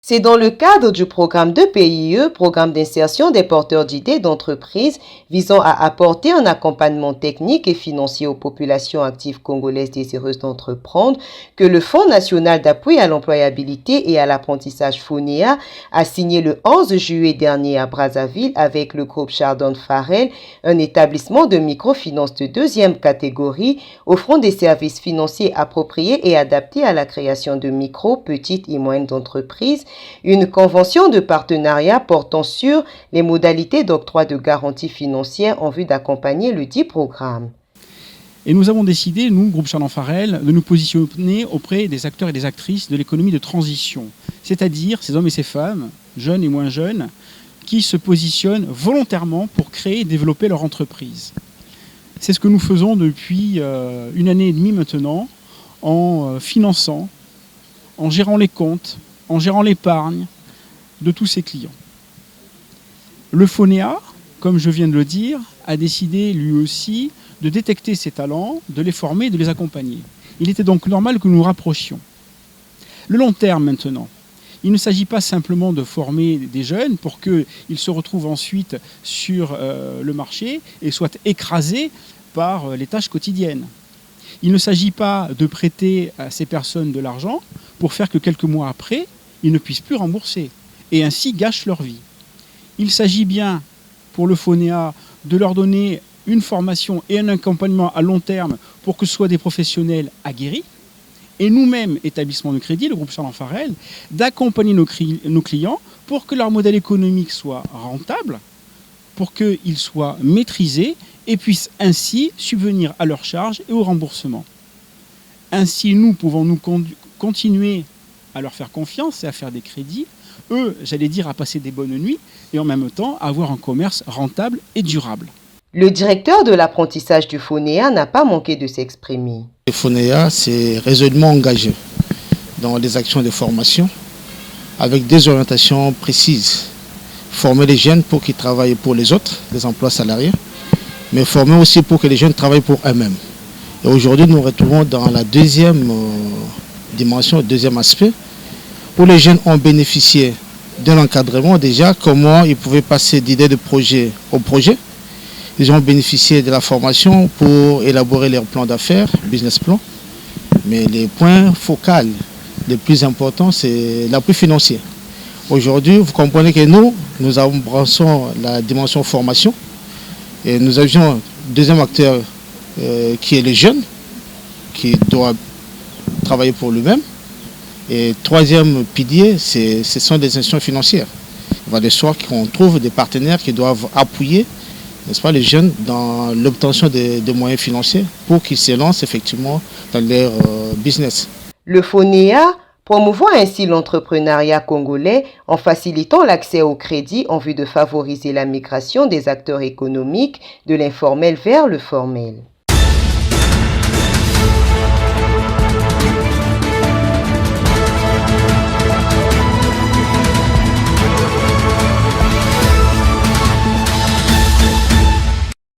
C'est dans le cadre du programme de PIE, programme d'insertion des porteurs d'idées d'entreprise, visant à apporter un accompagnement technique et financier aux populations actives congolaises désireuses d'entreprendre, que le Fonds national d'appui à l'employabilité et à l'apprentissage FONEA a signé le 11 juillet dernier à Brazzaville avec le groupe Chardon Farrell, un établissement de microfinance de deuxième catégorie, offrant des services financiers appropriés et adaptés à la création de micro, petites et moyennes entreprises. Une convention de partenariat portant sur les modalités d'octroi de garanties financières en vue d'accompagner le dit programme. Et nous avons décidé, nous, groupe Chardon Farrell, de nous positionner auprès des acteurs et des actrices de l'économie de transition, c'est-à-dire ces hommes et ces femmes, jeunes et moins jeunes, qui se positionnent volontairement pour créer et développer leur entreprise. C'est ce que nous faisons depuis une année et demie maintenant, en finançant, en gérant les comptes, en gérant l'épargne de tous ses clients. Le FONEA, comme je viens de le dire, a décidé lui aussi de détecter ces talents, de les former, de les accompagner. Il était donc normal que nous nous rapprochions. Le long terme maintenant, il ne s'agit pas simplement de former des jeunes pour qu'ils se retrouvent ensuite sur le marché et soient écrasés par les tâches quotidiennes. Il ne s'agit pas de prêter à ces personnes de l'argent pour faire que quelques mois après, ils ne puissent plus rembourser et ainsi gâchent leur vie. Il s'agit bien pour le FONEA de leur donner une formation et un accompagnement à long terme pour que ce soient des professionnels aguerris et nous-mêmes, établissement de crédit, le groupe Chardon Farrell, d'accompagner nos clients pour que leur modèle économique soit rentable, pour qu'ils soient maîtrisés et puissent ainsi subvenir à leurs charges et au remboursement. Ainsi, nous pouvons continuer à leur faire confiance et à faire des crédits, eux, j'allais dire, à passer des bonnes nuits et en même temps à avoir un commerce rentable et durable. Le directeur de l'apprentissage du FONEA n'a pas manqué de s'exprimer. Le FONEA s'est résolument engagé dans les actions de formation avec des orientations précises. Former les jeunes pour qu'ils travaillent pour les autres, les emplois salariés, mais former aussi pour que les jeunes travaillent pour eux-mêmes. Et aujourd'hui, nous nous retrouvons dans la deuxième dimension, le deuxième aspect, où les jeunes ont bénéficié d'un encadrement déjà, comment ils pouvaient passer d'idées de projet au projet. Ils ont bénéficié de la formation pour élaborer leur plan d'affaires, business plan. Mais les points focaux les plus importants, c'est l'appui financier. Aujourd'hui, vous comprenez que nous embrassons la dimension formation. Et nous avions un deuxième acteur qui est le jeune, qui doit travailler pour lui-même. Et troisième pilier, ce sont des institutions financières. Il va de soi qu'on trouve des partenaires qui doivent appuyer, n'est-ce pas, les jeunes dans l'obtention de moyens financiers pour qu'ils se lancent effectivement dans leur business. Le FONEA promouvoit ainsi l'entrepreneuriat congolais en facilitant l'accès au crédit en vue de favoriser la migration des acteurs économiques de l'informel vers le formel.